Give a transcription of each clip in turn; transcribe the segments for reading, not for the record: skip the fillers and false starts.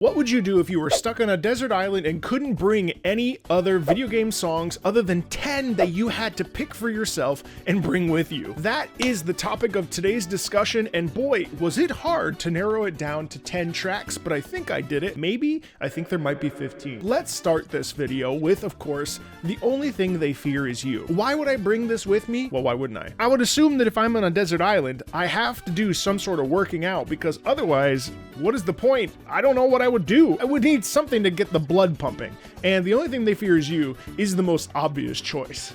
What would you do if you were stuck on a desert island and couldn't bring any other video game songs other than 10 that you had to pick for yourself and bring with you? That is the topic of today's discussion, and boy, was it hard to narrow it down to 10 tracks, but I think I did it. Maybe, I think there might be 15. Let's start this video with, of course, the only thing they fear is you. Why would I bring this with me? Well, why wouldn't I? I would assume that if I'm on a desert island, I have to do some sort of working out, because otherwise, what is the point? I don't know what I would do. I would need something to get the blood pumping, and the only thing they fear is you is the most obvious choice.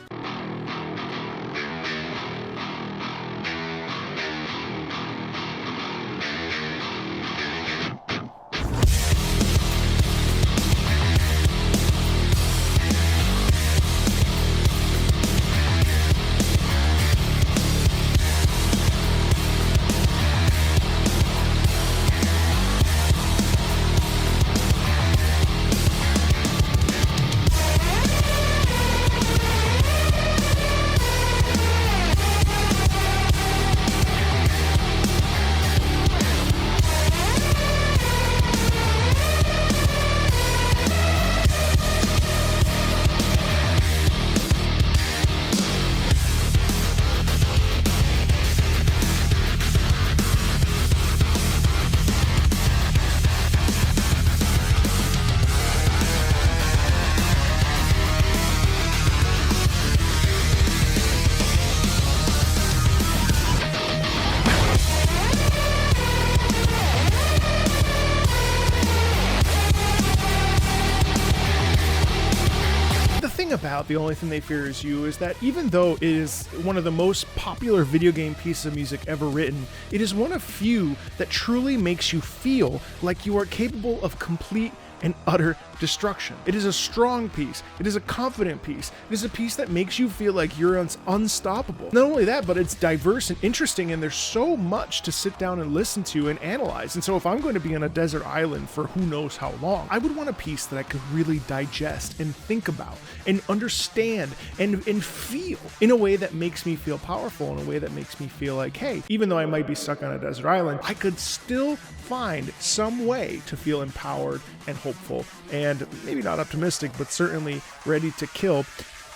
About the only thing they fear is you is that even though it is one of the most popular video game pieces of music ever written, it is one of few that truly makes you feel like you are capable of complete and utter destruction. It is a strong piece. It is a confident piece. It is a piece that makes you feel like you're unstoppable. Not only that, but it's diverse and interesting, and there's so much to sit down and listen to and analyze. And so if I'm going to be on a desert island for who knows how long, I would want a piece that I could really digest and think about and understand and feel in a way that makes me feel powerful, in a way that makes me feel like, hey, even though I might be stuck on a desert island, I could still find some way to feel empowered and hopeful, and maybe not optimistic, but certainly ready to kill,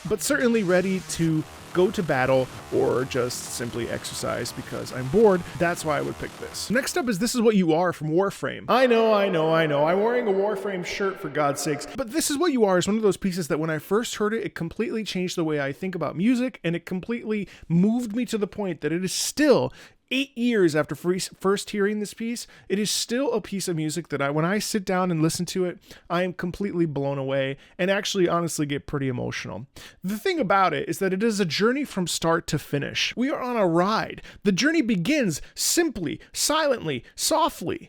but certainly ready to go to battle or just simply exercise because I'm bored. That's why I would pick this. Next up is This Is What You Are from Warframe. I know. I'm wearing a Warframe shirt, for God's sakes. But This Is What You Are is one of those pieces that when I first heard it, it completely changed the way I think about music, and it completely moved me to the point that it is still 8 years after first hearing this piece, it is still a piece of music that when I sit down and listen to it, I am completely blown away and actually honestly get pretty emotional. The thing about it is that it is a journey from start to finish. We are on a ride. The journey begins simply, silently, softly.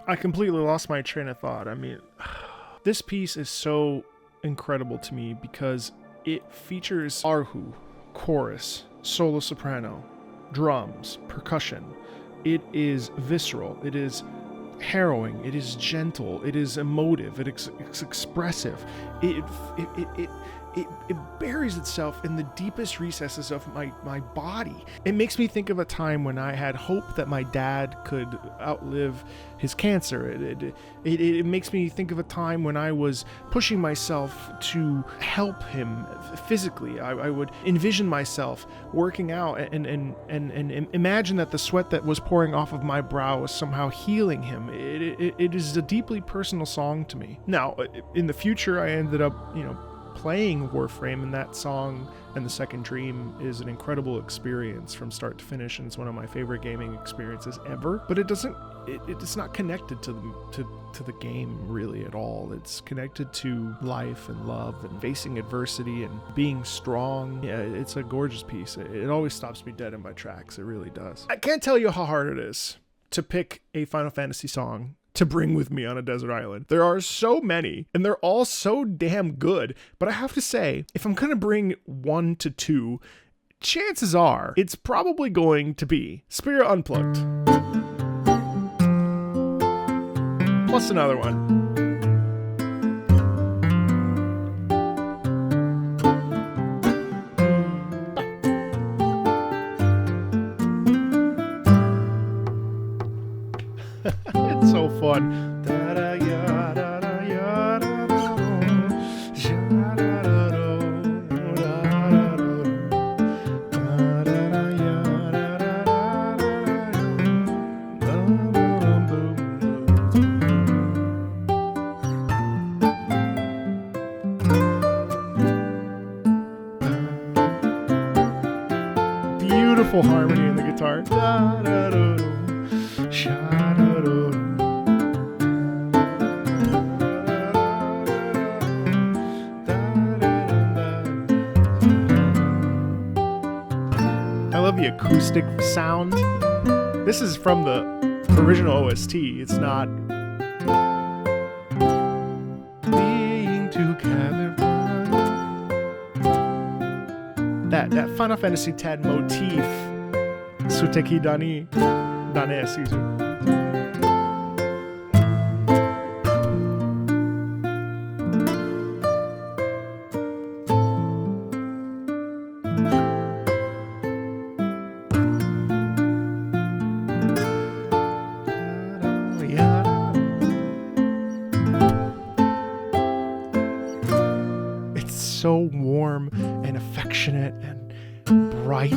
I completely lost my train of thought. I mean, this piece is so incredible to me because it features arhu, chorus, solo soprano, drums, percussion. It is visceral. It is harrowing. It is gentle. It is emotive. It's expressive. It buries itself in the deepest recesses of my body. It makes me think of a time when I had hope that my dad could outlive his cancer. It makes me think of a time when I was pushing myself to help him physically. I would envision myself working out and imagine that the sweat that was pouring off of my brow was somehow healing him. It is a deeply personal song to me. Now, in the future, I ended up, playing Warframe, and that song and The Second Dream is an incredible experience from start to finish, and it's one of my favorite gaming experiences ever. But it's not connected to the game really at all. It's connected to life and love and facing adversity and being strong. Yeah, it's a gorgeous piece. It always stops me dead in my tracks. It really does. I can't tell you how hard it is to pick a Final Fantasy song to bring with me on a desert island. There are so many, and they're all so damn good. But I have to say, if I'm gonna bring 1 to 2, chances are it's probably going to be Spira Unplugged. Plus another one. It's so fun. Beautiful harmony in the guitar. The acoustic sound. This is from the original OST. It's not being together. That Final Fantasy X motif. Suteki Dane, excuse me. So warm and affectionate and bright.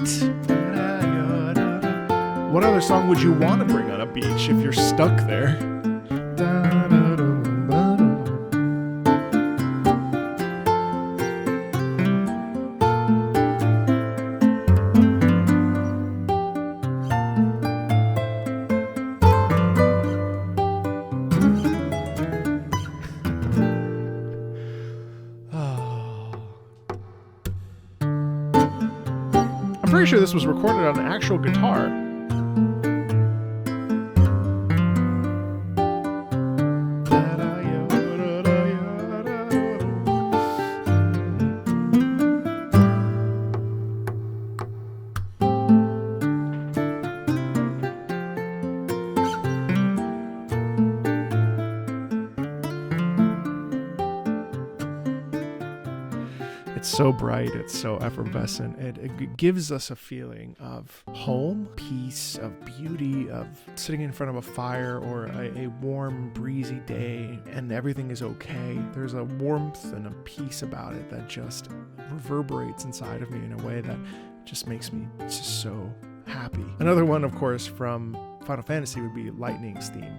What other song would you want to bring on a beach if you're stuck there? I'm pretty sure this was recorded on an actual guitar. It's so bright, it's so effervescent. It gives us a feeling of home, peace, of beauty, of sitting in front of a fire or a warm, breezy day, and everything is okay. There's a warmth and a peace about it that just reverberates inside of me in a way that just makes me just so happy. Another one, of course, from Final Fantasy would be Lightning's theme.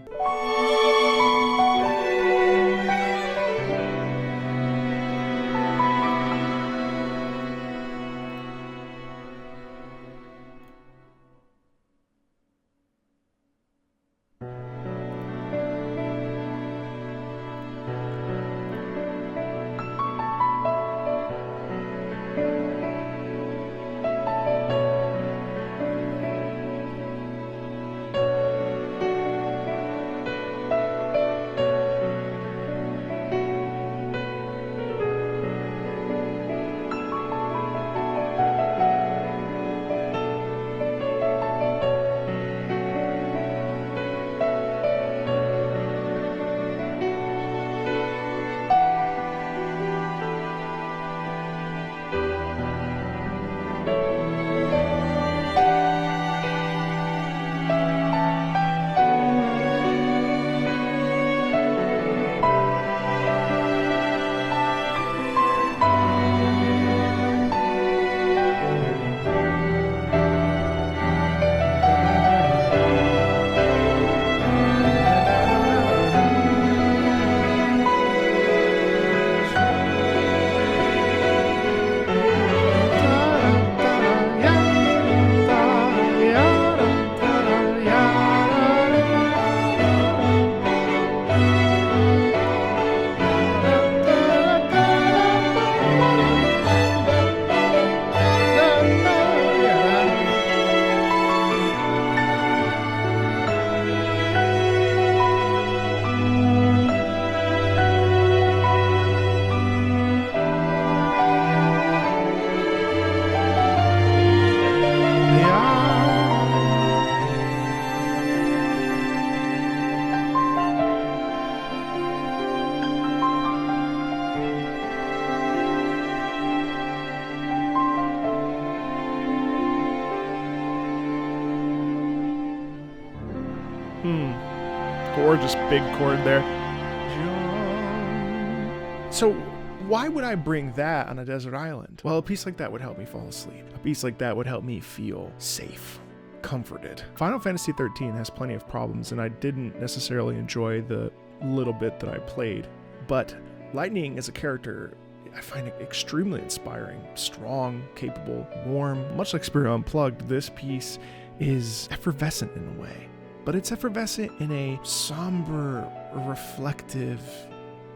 gorgeous big chord there. So why would I bring that on a desert island? Well, a piece like that would help me fall asleep. A piece like that would help me feel safe, comforted. Final Fantasy XIII has plenty of problems, and I didn't necessarily enjoy the little bit that I played. But Lightning as a character, I find it extremely inspiring, strong, capable, warm. Much like Spira Unplugged, this piece is effervescent in a way. But it's effervescent in a somber, reflective,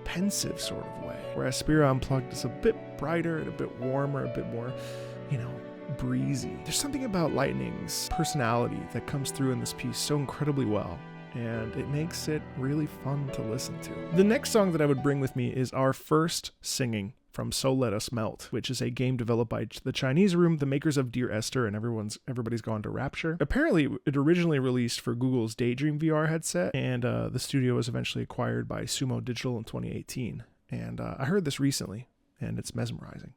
pensive sort of way. Whereas Spira Unplugged is a bit brighter and a bit warmer, a bit more, breezy. There's something about Lightning's personality that comes through in this piece so incredibly well, and it makes it really fun to listen to. The next song that I would bring with me is our first singing from So Let Us Melt, which is a game developed by the Chinese Room, the makers of Dear Esther, and Everybody's Gone to Rapture. Apparently, it originally released for Google's Daydream VR headset, and the studio was eventually acquired by Sumo Digital in 2018. And I heard this recently, and it's mesmerizing.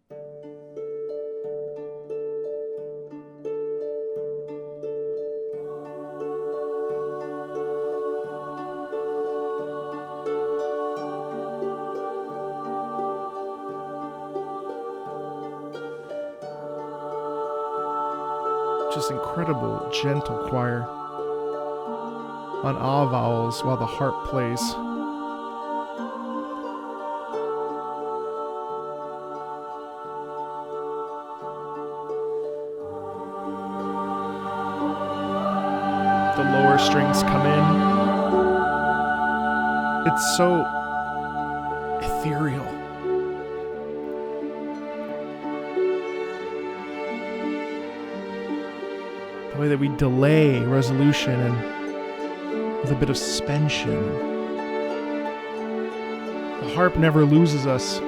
Just incredible, gentle choir on ah vowels while the harp plays. The lower strings come in. It's so ethereal. The way that we delay resolution and with a bit of suspension. The harp never loses us.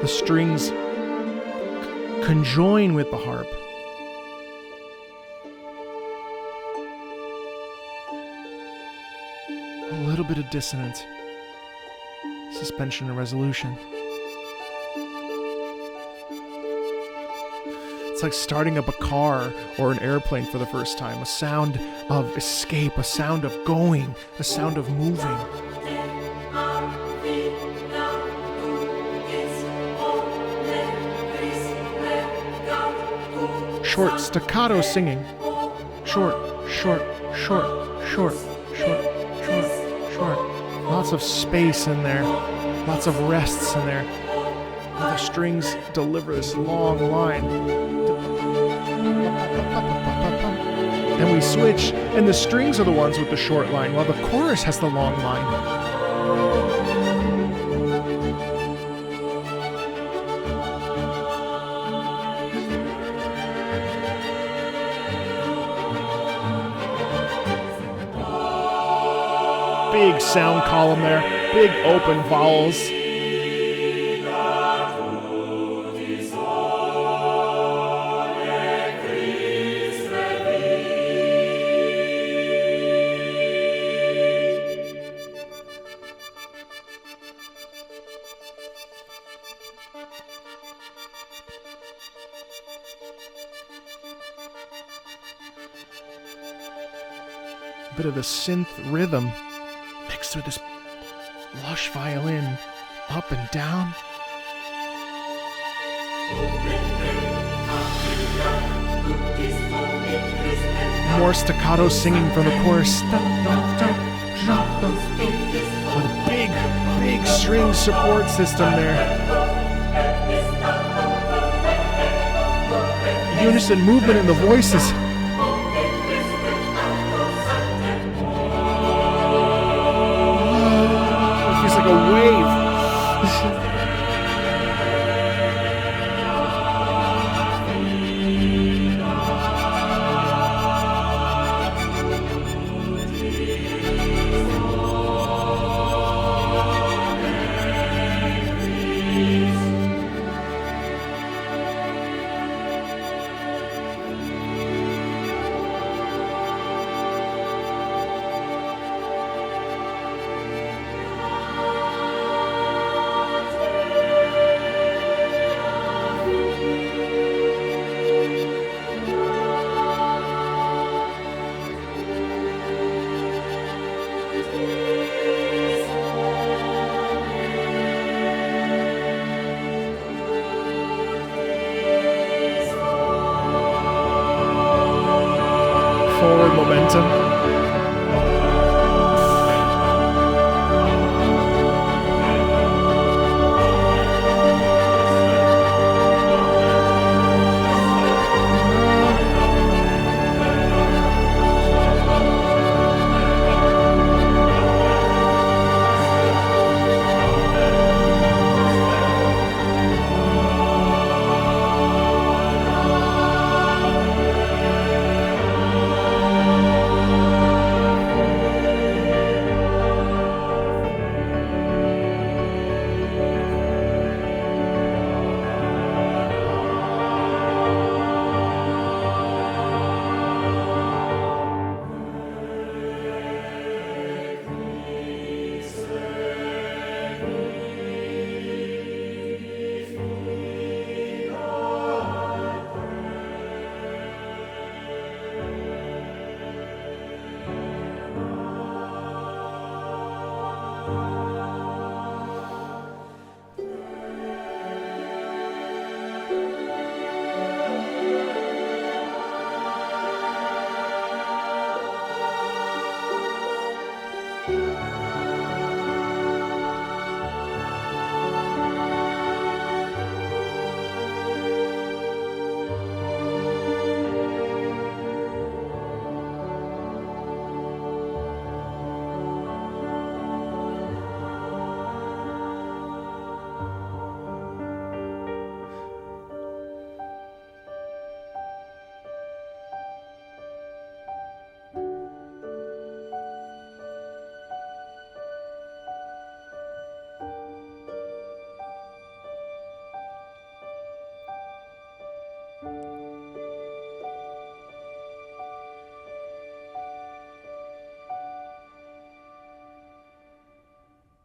The strings conjoin with the harp. A little bit of dissonance, suspension and resolution. It's like starting up a car or an airplane for the first time. A sound of escape, a sound of going, a sound of moving. Short staccato singing. Short, short, short, short, short, short, short. Lots of space in there. Lots of rests in there. And the strings deliver this long line. Then we switch, and the strings are the ones with the short line, while the chorus has the long line. Big sound column there, big open vowels. Bit of the synth rhythm mixed with this lush violin up and down. More staccato singing from the chorus. With a big, big string support system there. Unison movement in the voices. Like a wave.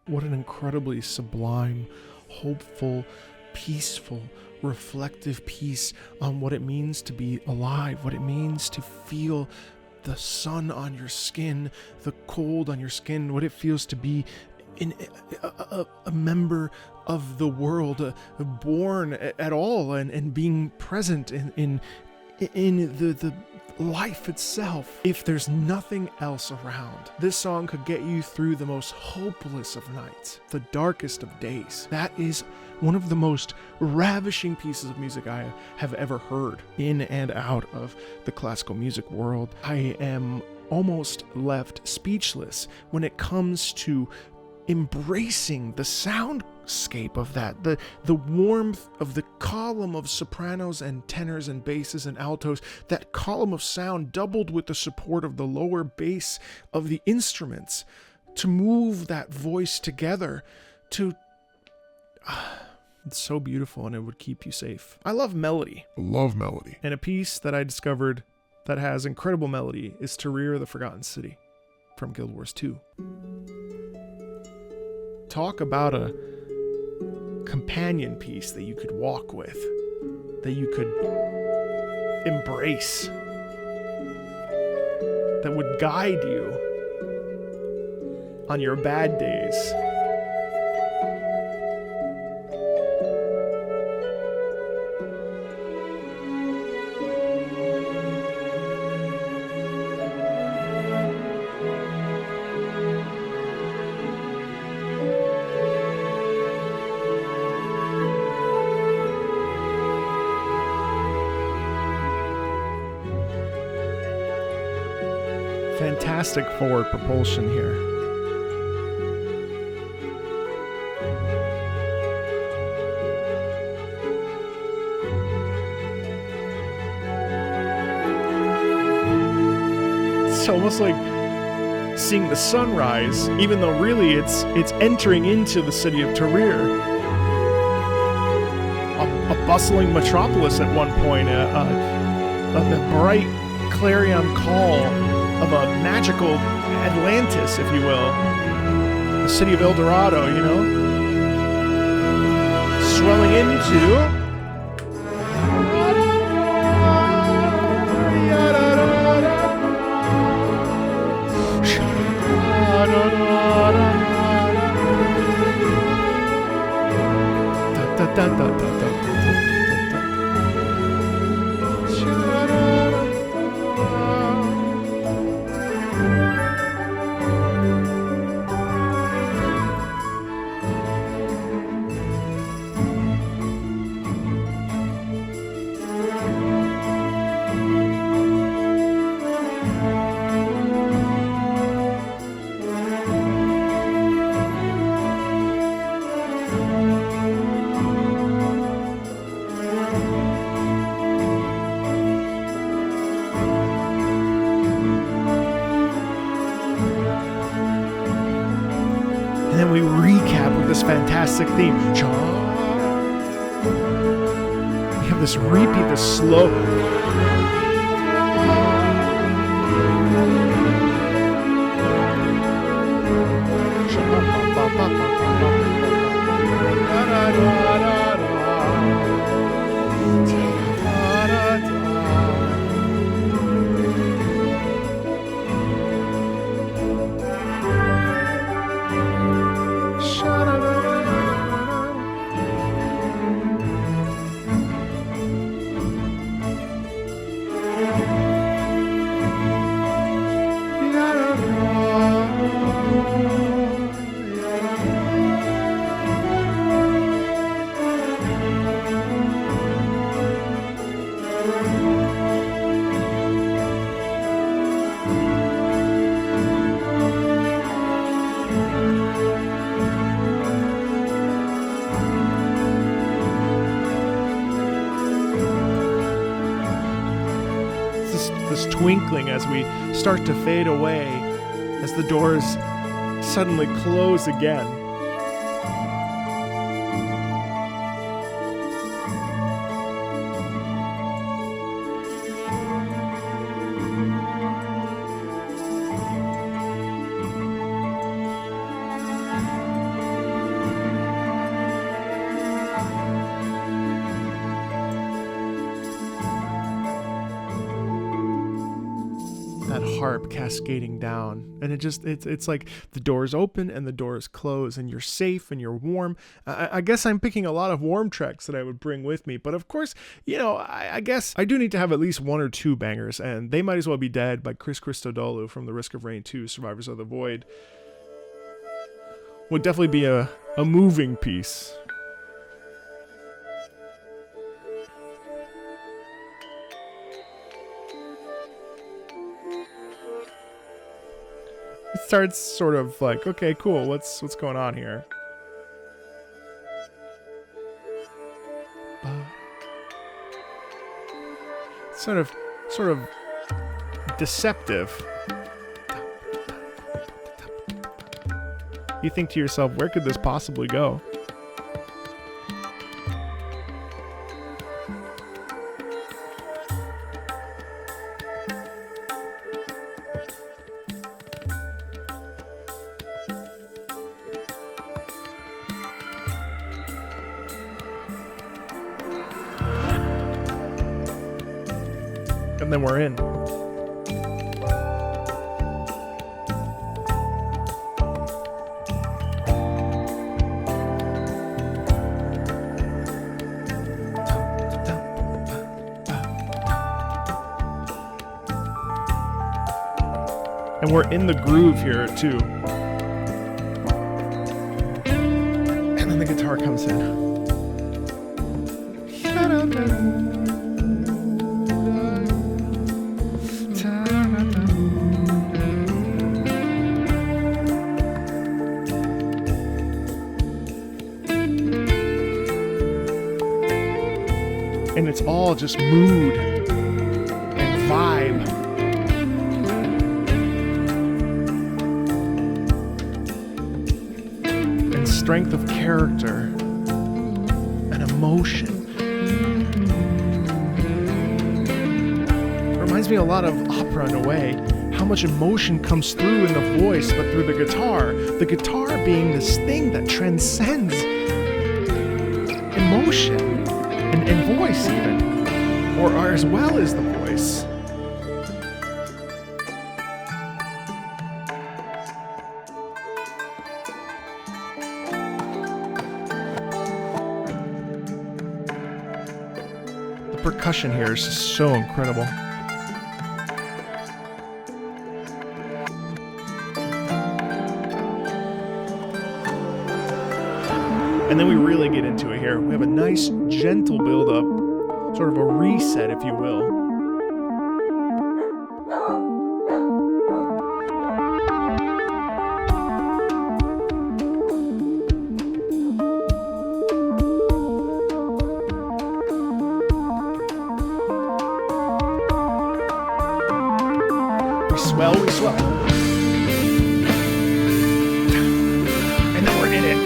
What an incredibly sublime, hopeful, peaceful, reflective piece on what it means to be alive, what it means to feel the sun on your skin, the cold on your skin, what it feels to be a member of the world, born at all, and being present in the life itself. If there's nothing else around, this song could get you through the most hopeless of nights, the darkest of days. That is one of the most ravishing pieces of music I have ever heard in and out of the classical music world. I am almost left speechless when it comes to embracing the soundscape of that, the warmth of the column of sopranos and tenors and basses and altos, that column of sound doubled with the support of the lower bass of the instruments to move that voice together to it's so beautiful, and it would keep you safe. I love melody. And a piece that I discovered that has incredible melody is Tarir, the Forgotten City from Guild Wars 2. Talk about a companion piece that you could walk with, that you could embrace, that would guide you on your bad days. Fantastic forward propulsion here. It's almost like seeing the sunrise, even though really it's entering into the city of Tarir, a bustling metropolis at one point, a bright clarion call of a magical Atlantis, if you will. The city of El Dorado, you know? Swelling into... And then we recap with this fantastic theme. We have this repeat, this slow. twinkling as we start to fade away, as the doors suddenly close again. That harp cascading down, and it's like the doors open and the doors close, and you're safe and you're warm. I guess I'm picking a lot of warm tracks that I would bring with me, but of course, I guess I do need to have at least one or two bangers, and They Might As Well Be Dead by Chris Christodoulou from The Risk of Rain 2 Survivors of the Void would definitely be a moving piece. It starts sort of like, okay, cool, what's going on here? Sort of deceptive. You think to yourself, where could this possibly go? And then we're in. And we're in the groove here too. And then the guitar comes in. And it's all just mood and vibe. And strength of character and emotion. It reminds me a lot of opera in a way. How much emotion comes through in the voice, but through the guitar. The guitar being this thing that transcends emotion. And voice even, or as well as the voice. The percussion here is just so incredible. And then we really get into it here. We have a nice, gentle build-up, sort of a reset, if you will. We swell. And then we're in it.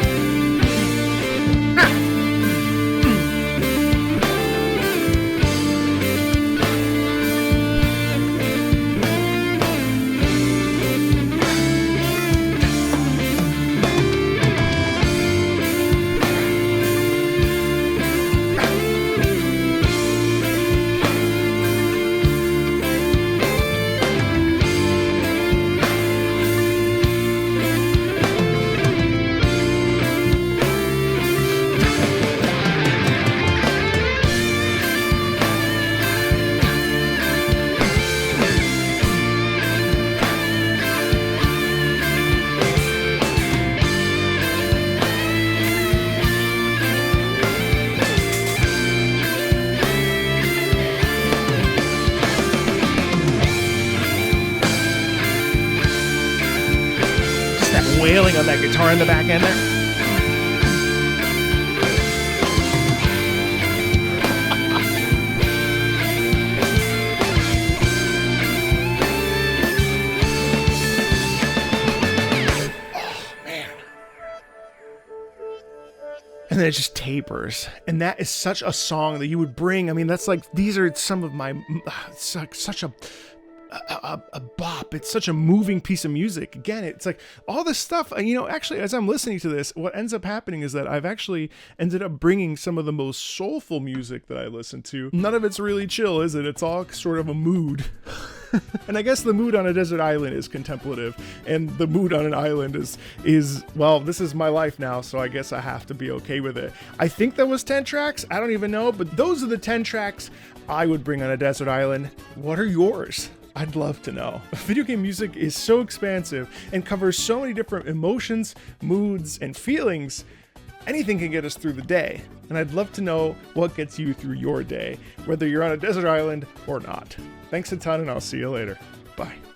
Wailing on that guitar in the back end there. and then it just tapers. And that is such a song that you would bring. I mean, that's like, these are some of my, it's like such a bop. It's such a moving piece of music. Again, it's like all this stuff, actually, as I'm listening to this, what ends up happening is that I've actually ended up bringing some of the most soulful music that I listen to. None of it's really chill, is it? It's all sort of a mood. And I guess the mood on a desert island is contemplative, and the mood on an island is well, this is my life now, so I guess I have to be okay with it. I think that was 10 tracks. I don't even know, but those are the 10 tracks I would bring on a desert island. What are yours? I'd love to know. Video game music is so expansive and covers so many different emotions, moods, and feelings. Anything can get us through the day, and I'd love to know what gets you through your day, whether you're on a desert island or not. Thanks a ton, and I'll see you later. Bye.